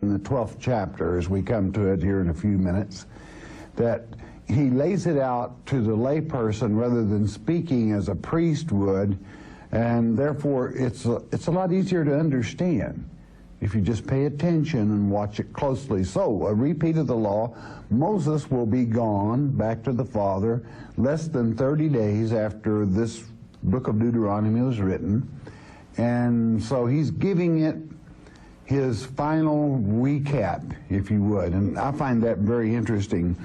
in the 12th chapter, as we come to it here in a few minutes, that he lays it out to the layperson rather than speaking as a priest would, and therefore it's a lot easier to understand if you just pay attention and watch it closely. So, a repeat of the law, Moses will be gone back to the Father less than 30 days after this book of Deuteronomy was written, and so he's giving it his final recap, if you would, and I find that very interesting.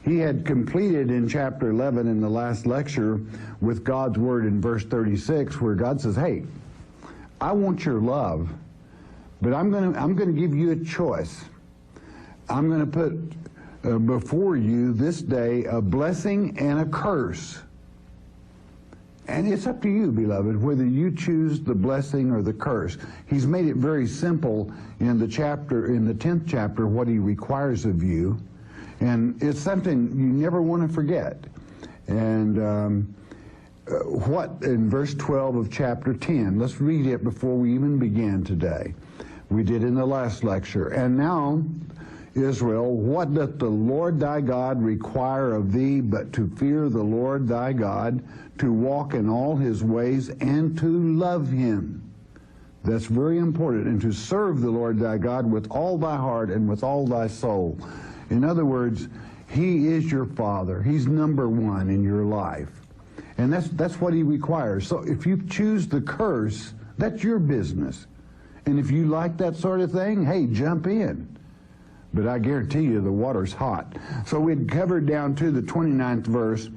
He had completed in chapter 11 in the last lecture with God's word in verse 36, where God says, hey, I want your love, but I'm going to give you a choice. I'm going to put before you this day a blessing and a curse. And it's up to you, beloved, whether you choose the blessing or the curse. He's made it very simple in the 10th chapter, what he requires of you. And it's something you never want to forget. And what in verse 12 of chapter 10, let's read it before we even begin today. We did in the last lecture. And now, Israel, what doth the Lord thy God require of thee but to fear the Lord thy God, to walk in all his ways, and to love him? That's very important. And to serve the Lord thy God with all thy heart and with all thy soul. In other words, he is your Father. He's number one in your life. And that's what he requires. So if you choose the curse, that's your business. And if you like that sort of thing, hey, jump in. But I guarantee you the water's hot. So we'd covered down to the 29th verse,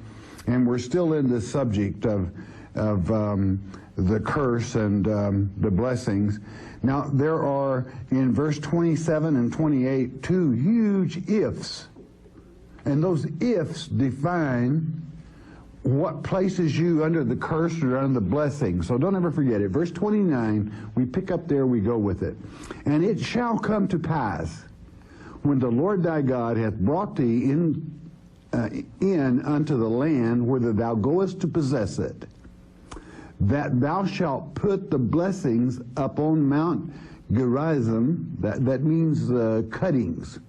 and we're still in the subject of the curse and the blessings. Now, there are, in verse 27 and 28, two huge ifs. And those ifs define what places you under the curse or under the blessing. So don't ever forget it. Verse 29, we pick up there, we go with it. And it shall come to pass, when the Lord thy God hath brought thee in unto the land whither thou goest to possess it, that thou shalt put the blessings upon Mount Gerizim, that means cuttings,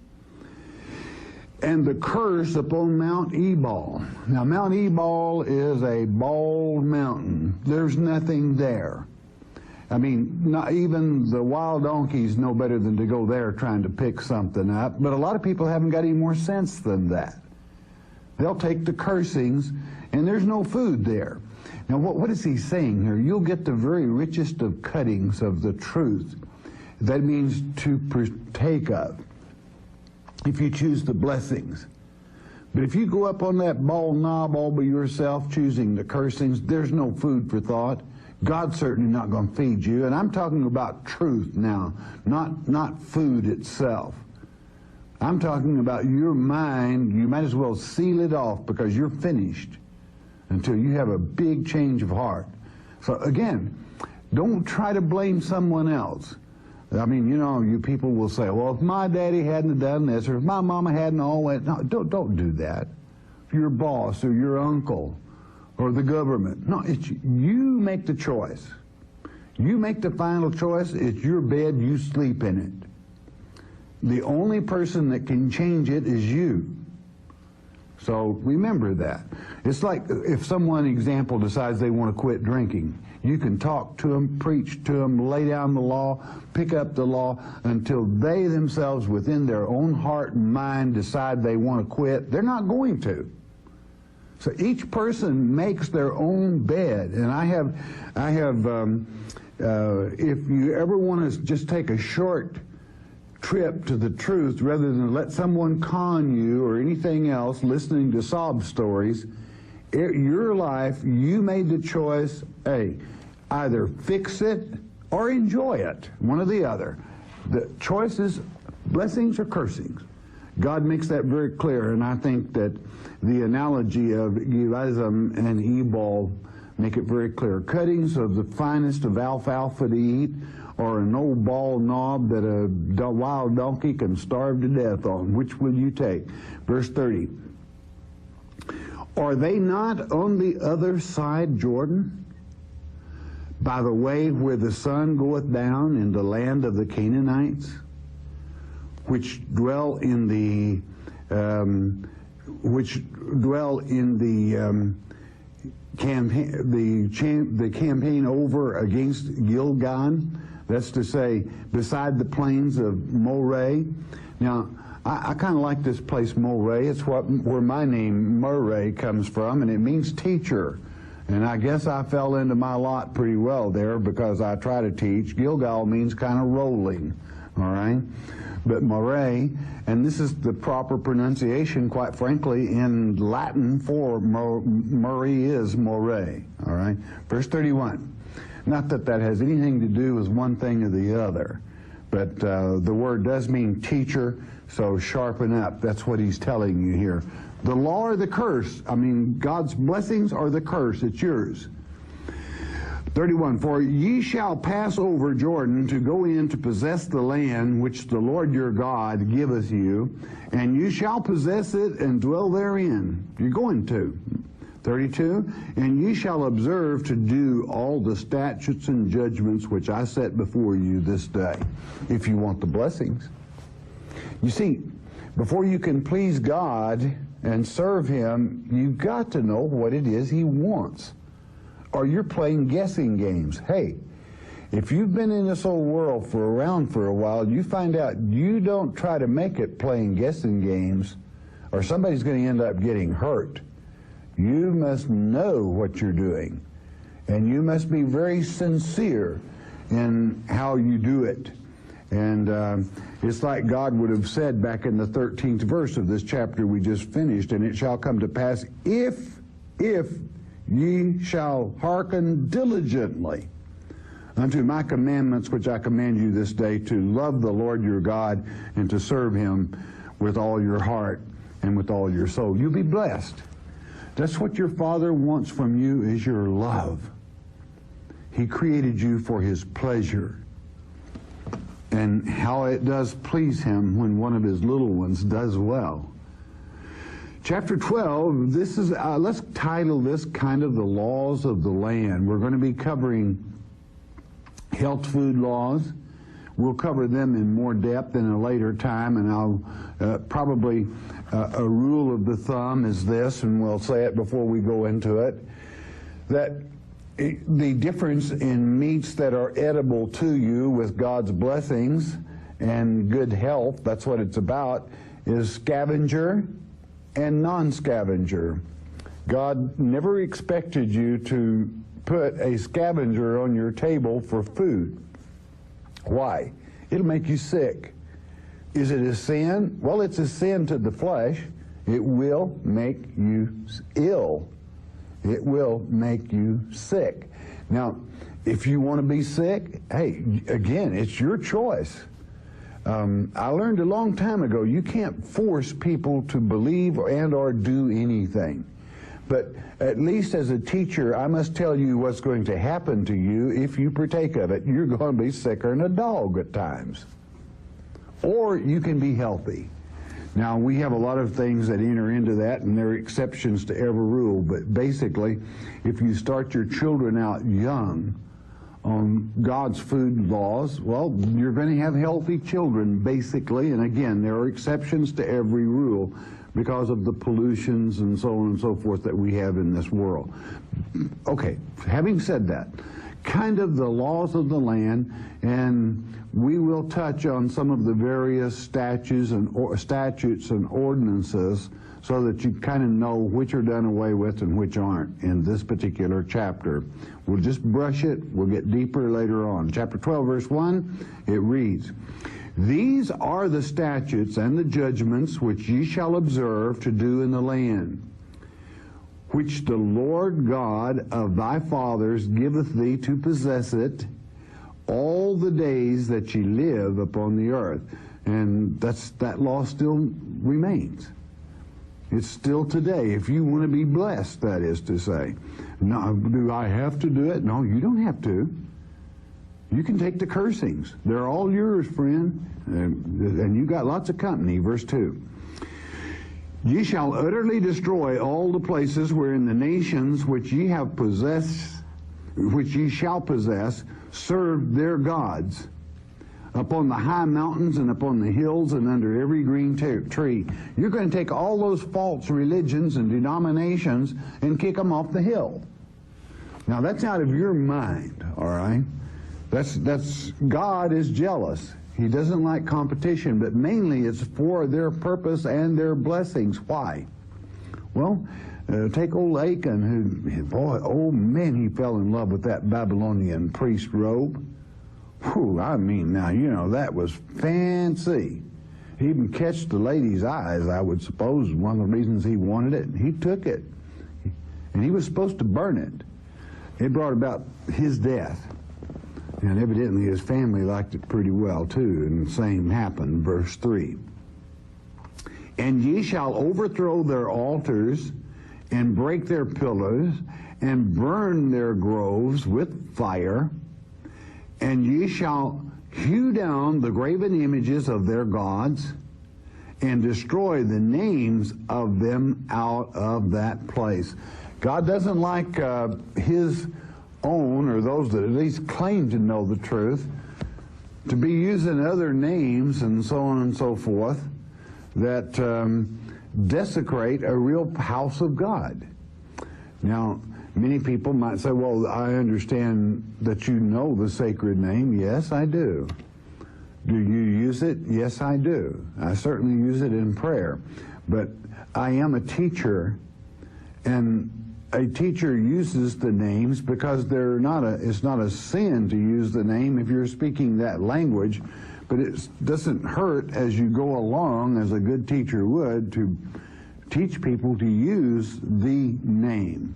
and the curse upon Mount Ebal. Now, Mount Ebal is a bald mountain. There's nothing there. I mean, not even the wild donkeys know better than to go there trying to pick something up, but a lot of people haven't got any more sense than that. They'll take the cursings, and there's no food there. Now, what is he saying here? You'll get the very richest of cuttings of the truth. That means to partake of, if you choose the blessings. But if you go up on that bald knob all by yourself, choosing the cursings, there's no food for thought. God's certainly not going to feed you. And I'm talking about truth now, not food itself. I'm talking about your mind. You might as well seal it off because you're finished until you have a big change of heart. So again, don't try to blame someone else. I mean, you know, you people will say, well, if my daddy hadn't done this, or if my mama hadn't always... No, don't do that. Your boss or your uncle or the government. No, it's you make the choice. You make the final choice. It's your bed. You sleep in it. The only person that can change it is you. So remember that. It's like if someone, example, decides they want to quit drinking. You can talk to them, preach to them, lay down the law, pick up the law, until they themselves within their own heart and mind decide they want to quit. They're not going to. So each person makes their own bed. And I have if you ever want to just take a short trip to the truth rather than let someone con you or anything else, listening to sob stories, your life, you made the choice, hey, either fix it or enjoy it, one or the other. The choice is blessings or cursings. God makes that very clear, and I think that the analogy of Gerizim and Ebal make it very clear. Cuttings of the finest of alfalfa to eat, or an old bald knob that a wild donkey can starve to death on. Which will you take? Verse 30. Are they not on the other side Jordan, by the way where the sun goeth down in the land of the Canaanites? which dwell in the campaign over against Gilgal. That's to say, beside the plains of Moreh. Now, I kind of like this place, Moreh. It's where my name, Murray, comes from, and it means teacher. And I guess I fell into my lot pretty well there because I try to teach. Gilgal means kind of rolling, all right? But Moreh, and this is the proper pronunciation, quite frankly, in Latin for Murray is Moreh, all right? Verse 31. Not that that has anything to do with one thing or the other, but the word does mean teacher, so sharpen up. That's what he's telling you here. The law or the curse, I mean, God's blessings or the curse, it's yours. 31, for ye shall pass over Jordan to go in to possess the land which the Lord your God giveth you, and you shall possess it and dwell therein. You're going to. 32, and ye shall observe to do all the statutes and judgments which I set before you this day, if you want the blessings. You see, before you can please God and serve Him, you've got to know what it is He wants. Or you're playing guessing games. Hey, if you've been in this old world around for a while, you find out you don't try to make it playing guessing games, or somebody's going to end up getting hurt. You must know what you're doing, and you must be very sincere in how you do it. And it's like God would have said back in the 13th verse of this chapter we just finished, and it shall come to pass, if ye shall hearken diligently unto my commandments which I command you this day, to love the Lord your God and to serve Him with all your heart and with all your soul. You'll be blessed. That's what your Father wants from you, is your love. He created you for His pleasure. And how it does please Him when one of His little ones does well. Chapter 12, this is, let's title this kind of the laws of the land. We're going to be covering health food laws. We'll cover them in more depth in a later time, and I'll probably a rule of the thumb is this, and we'll say it before we go into it, that the difference in meats that are edible to you with God's blessings and good health, that's what it's about, is scavenger and non-scavenger. God never expected you to put a scavenger on your table for food. Why? It'll make you sick. Is it a sin? Well, it's a sin to the flesh. It will make you ill. It will make you sick. Now, if you want to be sick, hey, again, it's your choice. I learned a long time ago, you can't force people to believe and or do anything. But at least as a teacher, I must tell you what's going to happen to you if you partake of it. You're going to be sicker than a dog at times. Or you can be healthy. Now, we have a lot of things that enter into that, and there are exceptions to every rule. But basically, if you start your children out young on God's food laws, well, you're going to have healthy children, basically. And again, there are exceptions to every rule because of the pollutions and so on and so forth that we have in this world. Okay, having said that, kind of the laws of the land, and we will touch on some of the various statutes and ordinances so that you kind of know which are done away with and which aren't in this particular chapter. We'll just brush it. We'll get deeper later on. Chapter 12, verse 1, it reads, these are the statutes and the judgments which ye shall observe to do in the land, which the Lord God of thy fathers giveth thee to possess it all the days that ye live upon the earth. And that law still remains. It's still today, if you want to be blessed, that is to say. Now, do I have to do it? No, you don't have to. You can take the cursings. They're all yours, friend. And you got lots of company. Verse 2. Ye shall utterly destroy all the places wherein the nations which ye have possessed, which ye shall possess, serve their gods. upon the high mountains and upon the hills and under every green tree. You're going to take all those false religions and denominations and kick them off the hill. Now that's out of your mind, all right? That's God is jealous. He doesn't like competition, but mainly it's for their purpose and their blessings. Why? Well, take old Achan, who, boy, oh man, he fell in love with that Babylonian priest robe. Whew, I mean, now, you know, that was fancy. He even catch the lady's eyes, I would suppose, one of the reasons he wanted it. He took it, and he was supposed to burn it. It brought about his death. And evidently his family liked it pretty well, too, and the same happened, verse 3. And ye shall overthrow their altars, and break their pillars, and burn their groves with fire, and ye shall hew down the graven images of their gods, and destroy the names of them out of that place. God doesn't like his own, or those that at least claim to know the truth, to be using other names and so on and so forth that desecrate a real house of God. Now, many people might say, well, I understand that you know the sacred name. Yes, I do. Do you use it? Yes, I do. I certainly use it in prayer. But I am a teacher, and a teacher uses the names because it's not a sin to use the name if you're speaking that language, but it doesn't hurt as you go along, as a good teacher would, to teach people to use the name.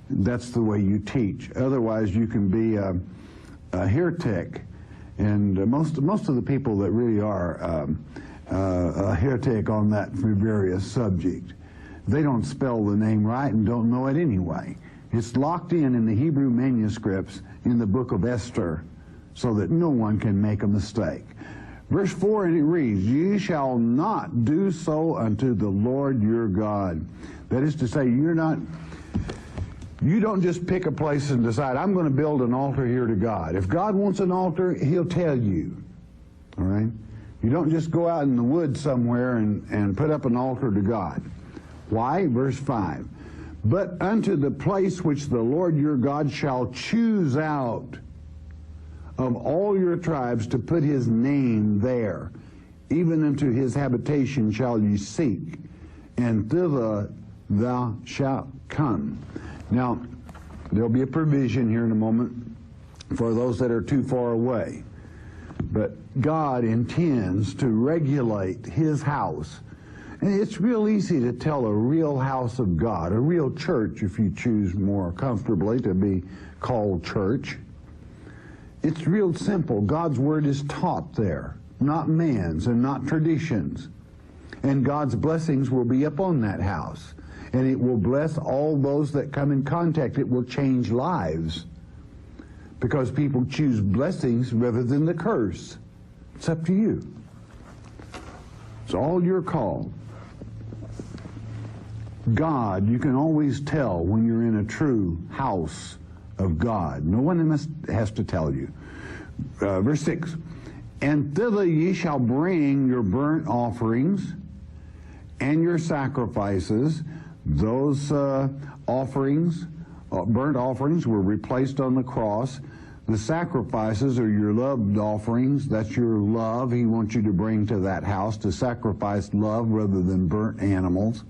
That's the way you teach. Otherwise, you can be a heretic, and most of the people that really are a heretic on that various subject, they don't spell the name right and don't know it anyway. It's locked in the Hebrew manuscripts in the book of Esther so that no one can make a mistake. Verse 4, and it reads, ye shall not do so unto the Lord your God. That is to say, you don't just pick a place and decide, I'm going to build an altar here to God. If God wants an altar, he'll tell you. All right? You don't just go out in the woods somewhere and put up an altar to God. Why? Verse 5. But unto the place which the Lord your God shall choose out of all your tribes to put his name there, even unto his habitation shall ye seek, and thither thou shalt come. Now, there'll be a provision here in a moment for those that are too far away. But God intends to regulate his house. And it's real easy to tell a real house of God, a real church, if you choose more comfortably to be called church. It's real simple. God's word is taught there, not man's and not traditions. And God's blessings will be upon that house. And it will bless all those that come in contact. It will change lives because people choose blessings rather than the curse. It's up to you. It's all your call. God, you can always tell when you're in a true house of God. No one has to tell you. Verse 6, and thither ye shall bring your burnt offerings and your sacrifices. Those offerings, burnt offerings, were replaced on the cross. The sacrifices are your loved offerings. That's your love he wants you to bring to that house, to sacrifice love rather than burnt animals.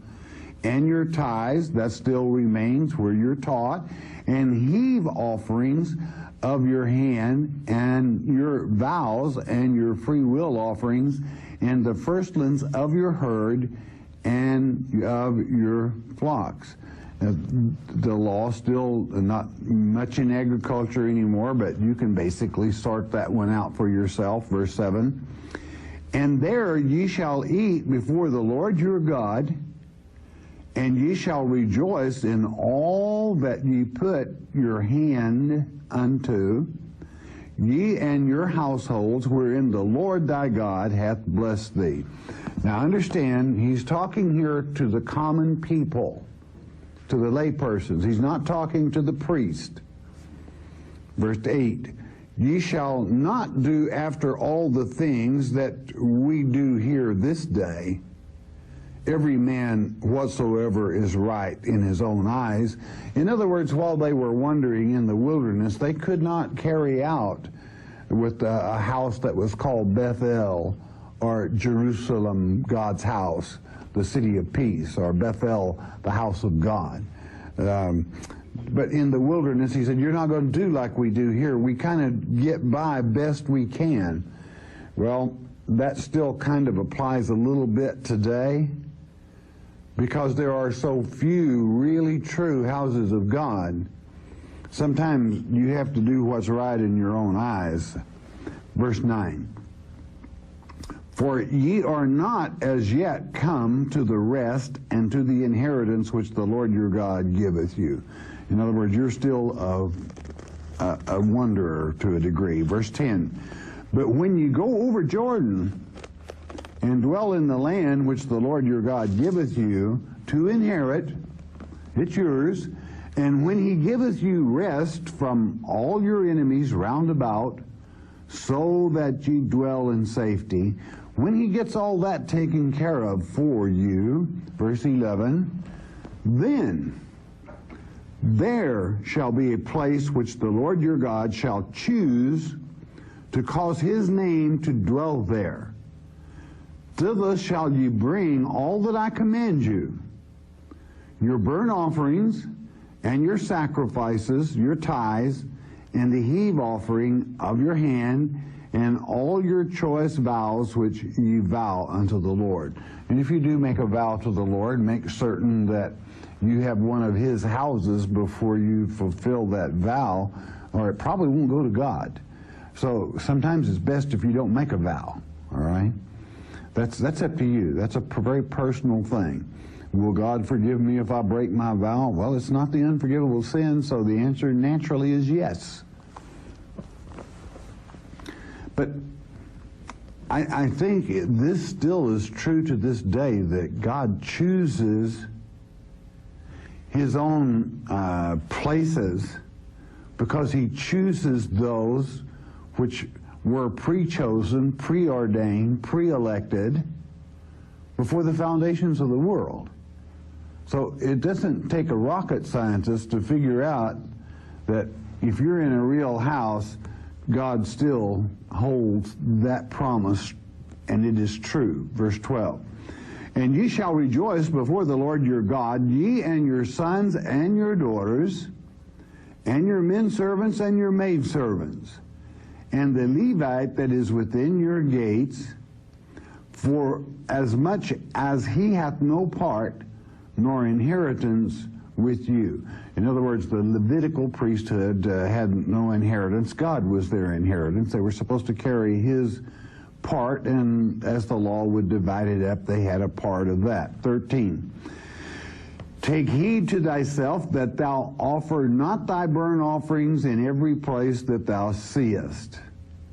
And your tithes, that still remains where you're taught, and heave offerings of your hand, and your vows and your free will offerings, and the firstlings of your herd and of your flocks. The law still not much in agriculture anymore, but you can basically sort that one out for yourself. Verse 7, and there ye shall eat before the Lord your God, and ye shall rejoice in all that ye put your hand unto, ye and your households, wherein the Lord thy God hath blessed thee. Now understand, he's talking here to the common people, to the lay persons. He's not talking to the priest. Verse 8, Ye shall not do after all the things that we do here this day. Every man whatsoever is right in his own eyes. In other words, while they were wandering in the wilderness, they could not carry out with a house that was called Bethel, or Jerusalem, God's house, the city of peace, or Bethel, the house of God. But in the wilderness, he said, you're not going to do like we do here. We kind of get by best we can. Well, that still kind of applies a little bit today, because there are so few really true houses of God. Sometimes you have to do what's right in your own eyes. Verse 9. For ye are not as yet come to the rest and to the inheritance which the Lord your God giveth you. In other words, you're still a wanderer to a degree. Verse 10. But when you go over Jordan and dwell in the land which the Lord your God giveth you to inherit, it's yours, and when he giveth you rest from all your enemies round about, so that ye dwell in safety, when he gets all that taken care of for you, verse 11, then there shall be a place which the Lord your God shall choose to cause his name to dwell there. Thither shall ye bring all that I command you, your burnt offerings, and your sacrifices, your tithes, and the heave offering of your hand, and all your choice vows which ye vow unto the Lord. And if you do make a vow to the Lord, make certain that you have one of his houses before you fulfill that vow, or it probably won't go to God. So sometimes it's best if you don't make a vow, all right? That's up to you. That's a very personal thing. Will God forgive me if I break my vow? Well, it's not the unforgivable sin, so the answer naturally is yes. But I think this still is true to this day, that God chooses his own places, because he chooses those which were pre-chosen, preordained, pre-elected before the foundations of the world. So it doesn't take a rocket scientist to figure out that if you're in a real house, God still holds that promise, and it is true. Verse 12. And ye shall rejoice before the Lord your God, ye and your sons and your daughters, and your men servants and your maid servants, and the Levite that is within your gates, for as much as he hath no part nor inheritance with you. In other words, the Levitical priesthood had no inheritance. God was their inheritance. They were supposed to carry his part, and as the law would divide it up, they had a part of that. 13. Take heed to thyself that thou offer not thy burnt offerings in every place that thou seest.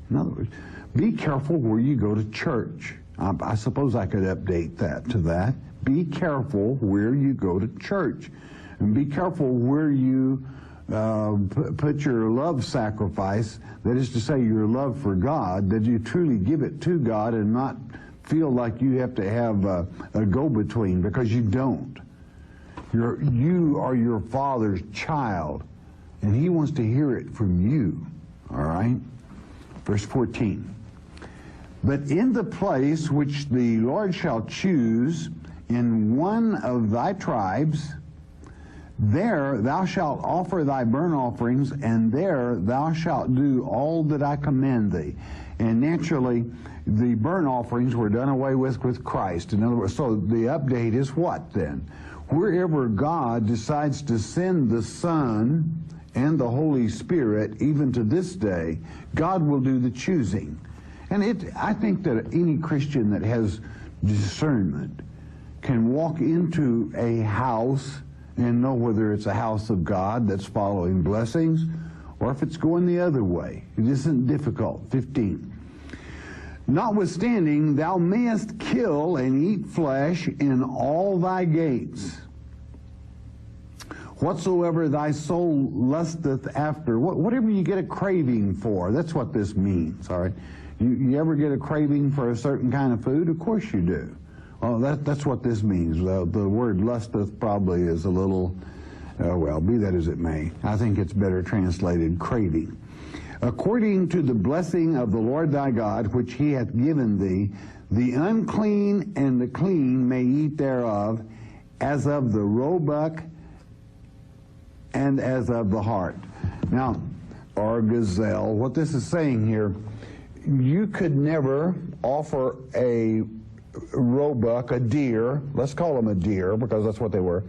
In other words, be careful where you go to church. I suppose I could update that to that. Be careful where you go to church. And be careful where you put your love sacrifice, that is to say your love for God, that you truly give it to God and not feel like you have to have a go-between, because you don't. You are your Father's child, and he wants to hear it from you, all right? Verse 14. But in the place which the Lord shall choose in one of thy tribes, there thou shalt offer thy burnt offerings, and there thou shalt do all that I command thee. And naturally, the burnt offerings were done away with Christ. In other words, so the update is what then? Wherever God decides to send the Son and the Holy Spirit, even to this day, God will do the choosing. And I think that any Christian that has discernment can walk into a house and know whether it's a house of God that's following blessings or if it's going the other way. It isn't difficult. 15. Notwithstanding, thou mayest kill and eat flesh in all thy gates. Whatsoever thy soul lusteth after, whatever you get a craving for, that's what this means, all right? You ever get a craving for a certain kind of food? Of course you do. Well, that's what this means. The word lusteth probably is a little, well, be that as it may. I think it's better translated craving. According to the blessing of the Lord thy God, which he hath given thee, the unclean and the clean may eat thereof, as of the roebuck and as of the hart. Now, or gazelle, what this is saying here, you could never offer a roebuck, a deer, let's call them a deer because that's what they were.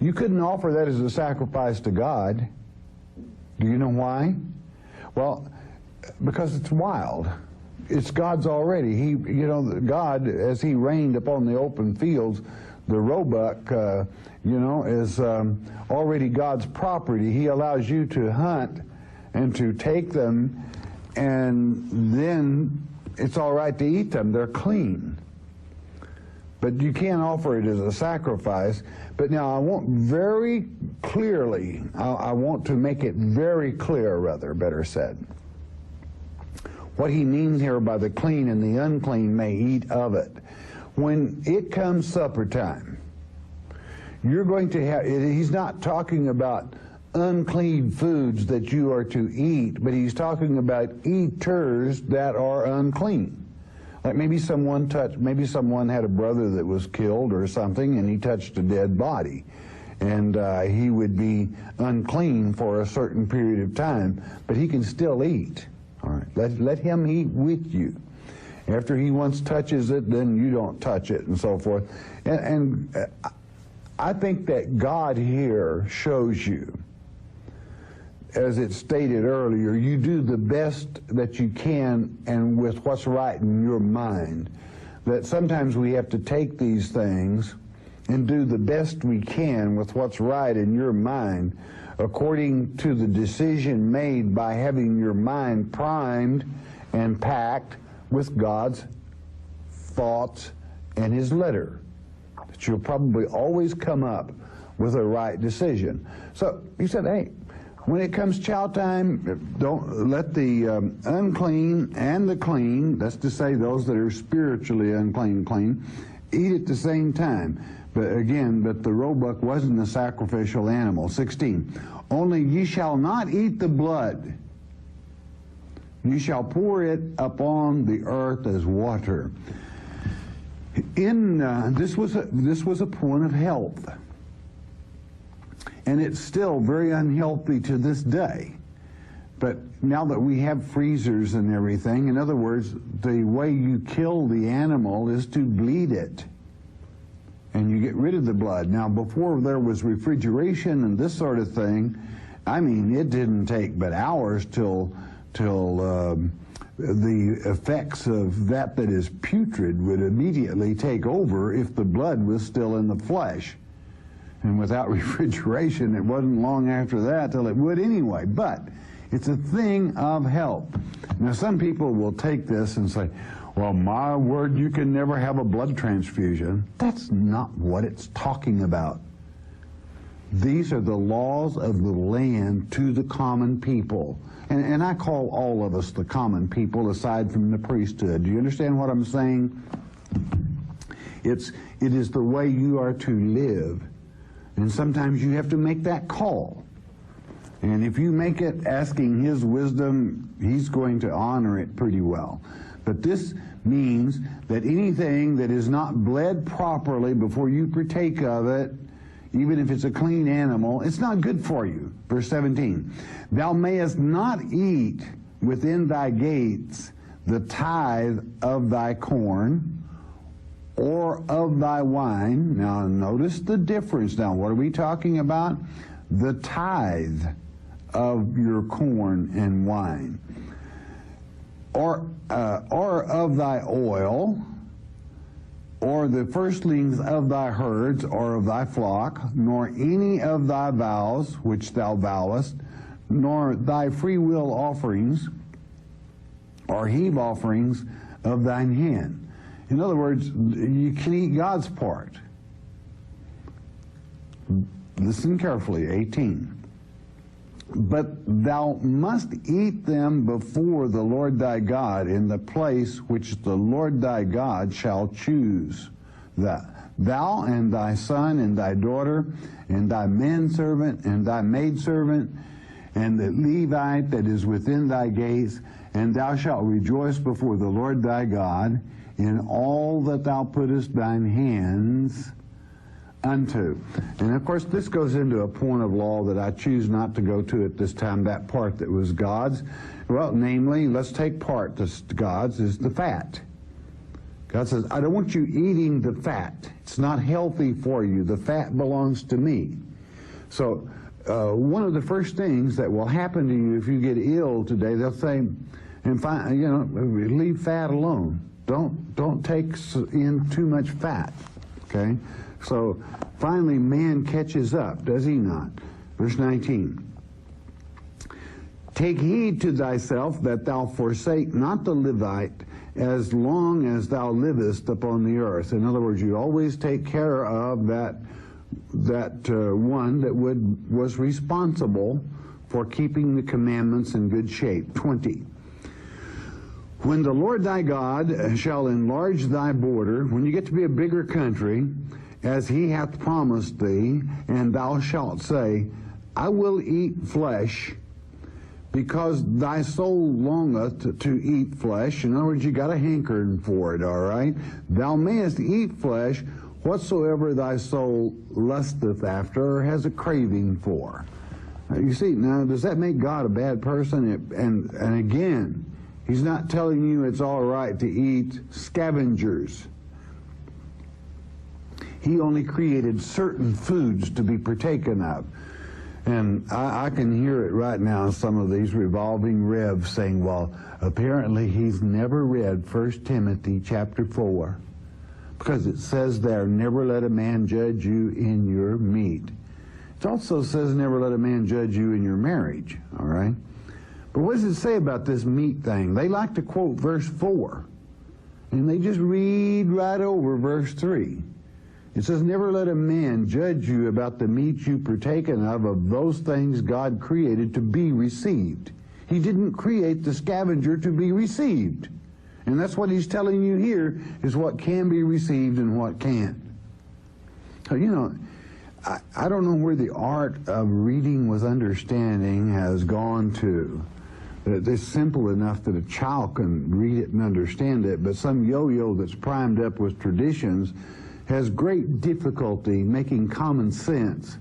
You couldn't offer that as a sacrifice to God. Do you know why? Well, because it's wild. It's God's already. God, as he reigned upon the open fields, the roebuck, is already God's property. He allows you to hunt and to take them, and then it's all right to eat them. They're clean. But you can't offer it as a sacrifice. But now I want very clearly, I want to make it very clear, better said, what he means here by the clean and the unclean may eat of it. When it comes supper time, you're going to have, he's not talking about unclean foods that you are to eat, but he's talking about eaters that are unclean. Like maybe someone had a brother that was killed or something, and he touched a dead body. And he would be unclean for a certain period of time, but he can still eat. All right, let him eat with you. After he once touches it, then you don't touch it, and so forth. And I think that God here shows you, as it stated earlier, you do the best that you can and with what's right in your mind. That sometimes we have to take these things and do the best we can with what's right in your mind, according to the decision made by having your mind primed and packed with God's thoughts and his letter. That you'll probably always come up with a right decision. So he said, hey, when it comes chow time, don't let the unclean and the clean, that's to say those that are spiritually unclean, clean, eat at the same time. But again, the roebuck wasn't a sacrificial animal. 16, only ye shall not eat the blood. You shall pour it upon the earth as water. This was a point of health. And it's still very unhealthy to this day. But now that we have freezers and everything, in other words, the way you kill the animal is to bleed it. And you get rid of the blood. Now, before there was refrigeration and this sort of thing, I mean, it didn't take but hours till the effects of that is putrid would immediately take over if the blood was still in the flesh. And without refrigeration, it wasn't long after that till it would anyway. But it's a thing of health. Now, some people will take this and say, well, my word, you can never have a blood transfusion. That's not what it's talking about. These are the laws of the land to the common people. And I call all of us the common people aside from the priesthood. Do you understand what I'm saying? It is the way you are to live. And sometimes you have to make that call. And if you make it asking his wisdom, he's going to honor it pretty well. But this means that anything that is not bled properly before you partake of it, even if it's a clean animal, it's not good for you. Verse 17, thou mayest not eat within thy gates the tithe of thy corn, or of thy wine. Now notice the difference. Now what are we talking about? The tithe of your corn and wine. Or of thy oil, or the firstlings of thy herds, or of thy flock, nor any of thy vows which thou vowest, nor thy free will offerings, or heave offerings of thine hand. In other words, you can eat God's part. Listen carefully, 18. But thou must eat them before the Lord thy God in the place which the Lord thy God shall choose. Thou and thy son and thy daughter and thy manservant and thy maidservant and the Levite that is within thy gates, and thou shalt rejoice before the Lord thy God in all that thou puttest thine hands unto. And of course this goes into a point of law that I choose not to go to at this time, that part that was God's. Well, namely, let's take part that's God's is the fat. God says, I don't want you eating the fat. It's not healthy for you. The fat belongs to me. So one of the first things that will happen to you if you get ill today, they'll say, leave fat alone. Don't take in too much fat. Okay? So finally man catches up, does he not? Verse 19. Take heed to thyself that thou forsake not the Levite as long as thou livest upon the earth. In other words, you always take care of that one that was responsible for keeping the commandments in good shape. 20. When the Lord thy God shall enlarge thy border, when you get to be a bigger country, as he hath promised thee, and thou shalt say, I will eat flesh, because thy soul longeth to eat flesh. In other words, you got a hankering for it, all right? Thou mayest eat flesh whatsoever thy soul lusteth after or has a craving for. You see, now, does that make God a bad person? And again, he's not telling you it's all right to eat scavengers. He only created certain foods to be partaken of. And I can hear it right now, some of these revolving revs saying, well, apparently he's never read 1 Timothy chapter 4. Because it says there, never let a man judge you in your meat. It also says never let a man judge you in your marriage, all right? But what does it say about this meat thing? They like to quote verse 4, and they just read right over verse 3. It says, never let a man judge you about the meat you partaken of those things God created to be received. He didn't create the scavenger to be received. And that's what he's telling you here, is what can be received and what can't. So, I don't know where the art of reading with understanding has gone to. It's simple enough that a child can read it and understand it, but some yo-yo that's primed up with traditions has great difficulty making common sense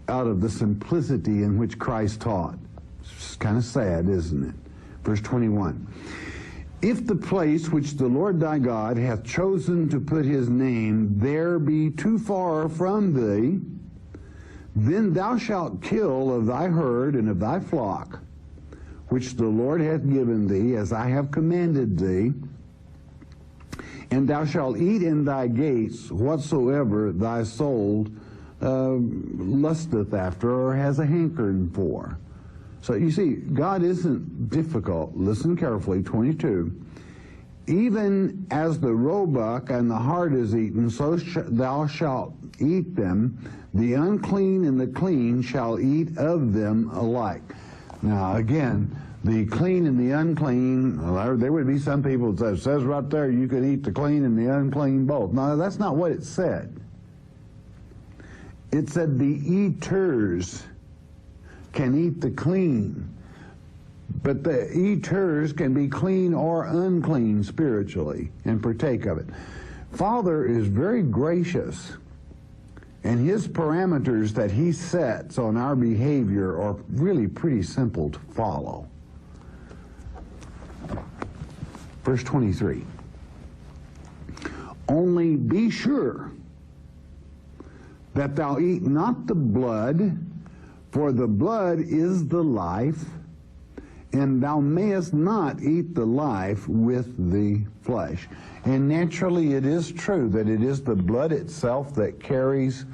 out of the simplicity in which Christ taught. It's kind of sad, isn't it? Verse 21. If the place which the Lord thy God hath chosen to put his name there be too far from thee, then thou shalt kill of thy herd and of thy flock, which the Lord hath given thee, as I have commanded thee, and thou shalt eat in thy gates whatsoever thy soul lusteth after or has a hankering for. So you see, God isn't difficult. Listen carefully, 22. Even as the roebuck and the hart is eaten, so thou shalt eat them. The unclean and the clean shall eat of them alike. Now again, the clean and the unclean, there would be some people that says right there you could eat the clean and the unclean both. No, that's not what it said. It said the eaters can eat the clean, but the eaters can be clean or unclean spiritually and partake of it. Father is very gracious, and his parameters that he sets on our behavior are really pretty simple to follow. Verse 23. Only be sure that thou eat not the blood, for the blood is the life, and thou mayest not eat the life with the flesh. And naturally it is true that it is the blood itself that carries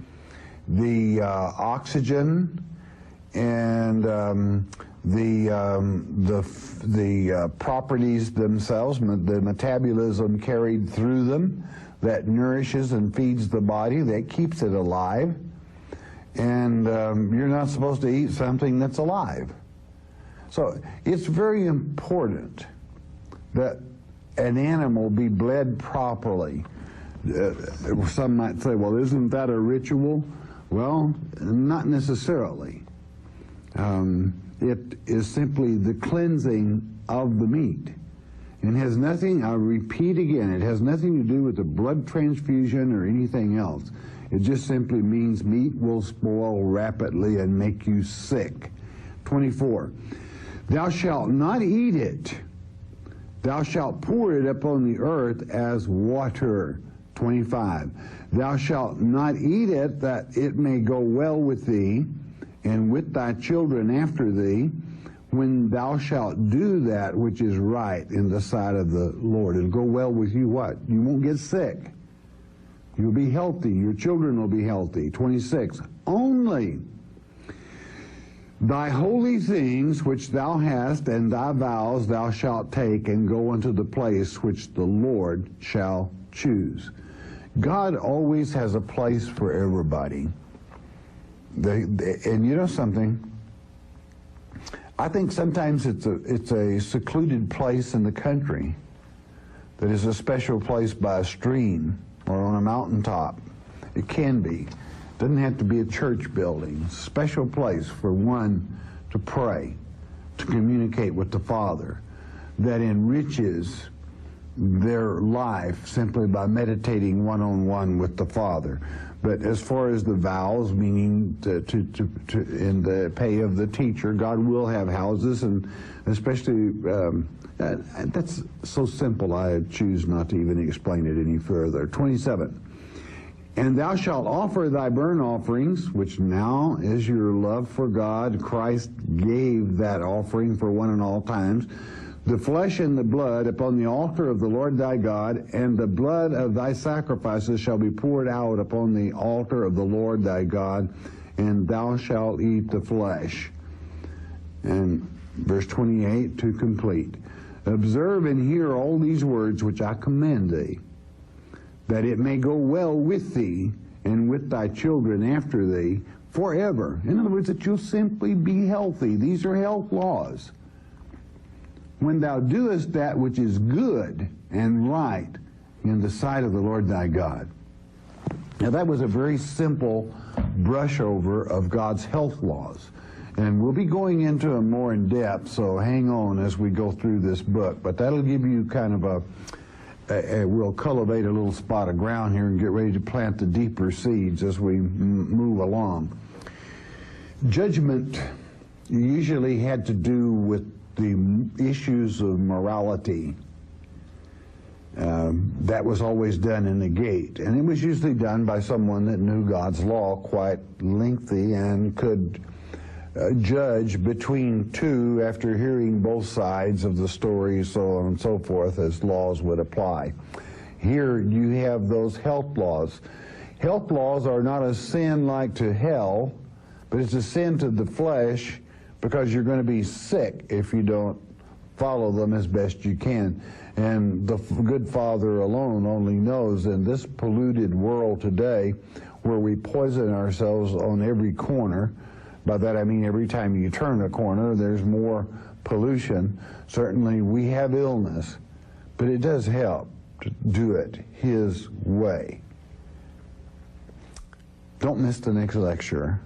the oxygen and the properties themselves, the metabolism carried through them that nourishes and feeds the body, that keeps it alive. and you're not supposed to eat something that's alive. So it's very important that an animal be bled properly. Some might say, well, isn't that a ritual? Well, not necessarily. It is simply the cleansing of the meat. And has nothing, I'll repeat again, it has nothing to do with a blood transfusion or anything else. It just simply means meat will spoil rapidly and make you sick. 24, thou shalt not eat it. Thou shalt pour it upon the earth as water. 25, thou shalt not eat it, that it may go well with thee, and with thy children after thee, when thou shalt do that which is right in the sight of the Lord. It'll go well with you what? You won't get sick. You'll be healthy. Your children will be healthy. 26, only thy holy things which thou hast and thy vows thou shalt take and go unto the place which the Lord shall choose. God always has a place for everybody. And you know something? I think sometimes it's a secluded place in the country that is a special place by a stream or on a mountaintop. It can be. It doesn't have to be a church building. It's a special place for one to pray, to communicate with the Father, that enriches their life simply by meditating one-on-one with the Father. But as far as the vows, meaning in the pay of the teacher, God will have houses, and especially, that's so simple I choose not to even explain it any further. 27, and thou shalt offer thy burnt offerings, which now is your love for God. Christ gave that offering for one and all times. The flesh and the blood upon the altar of the Lord thy God, and the blood of thy sacrifices shall be poured out upon the altar of the Lord thy God, and thou shalt eat the flesh. And verse 28 to complete. Observe and hear all these words which I command thee, that it may go well with thee and with thy children after thee forever. In other words, that you'll simply be healthy. These are health laws. When thou doest that which is good and right in the sight of the Lord thy God. Now that was a very simple brush over of God's health laws. And we'll be going into them more in depth, so hang on as we go through this book. But that'll give you kind of we'll cultivate a little spot of ground here and get ready to plant the deeper seeds as we move along. Judgment usually had to do with the issues of morality. That was always done in the gate, and it was usually done by someone that knew God's law quite lengthy and could judge between two after hearing both sides of the story, so on and so forth, as laws would apply. Here you have those health laws. Health laws are not a sin like to hell, but it's a sin to the flesh, because you're going to be sick if you don't follow them as best you can. And the good Father alone only knows, in this polluted world today, where we poison ourselves on every corner, by that I mean every time you turn a corner, there's more pollution. Certainly we have illness, but it does help to do it His way. Don't miss the next lecture.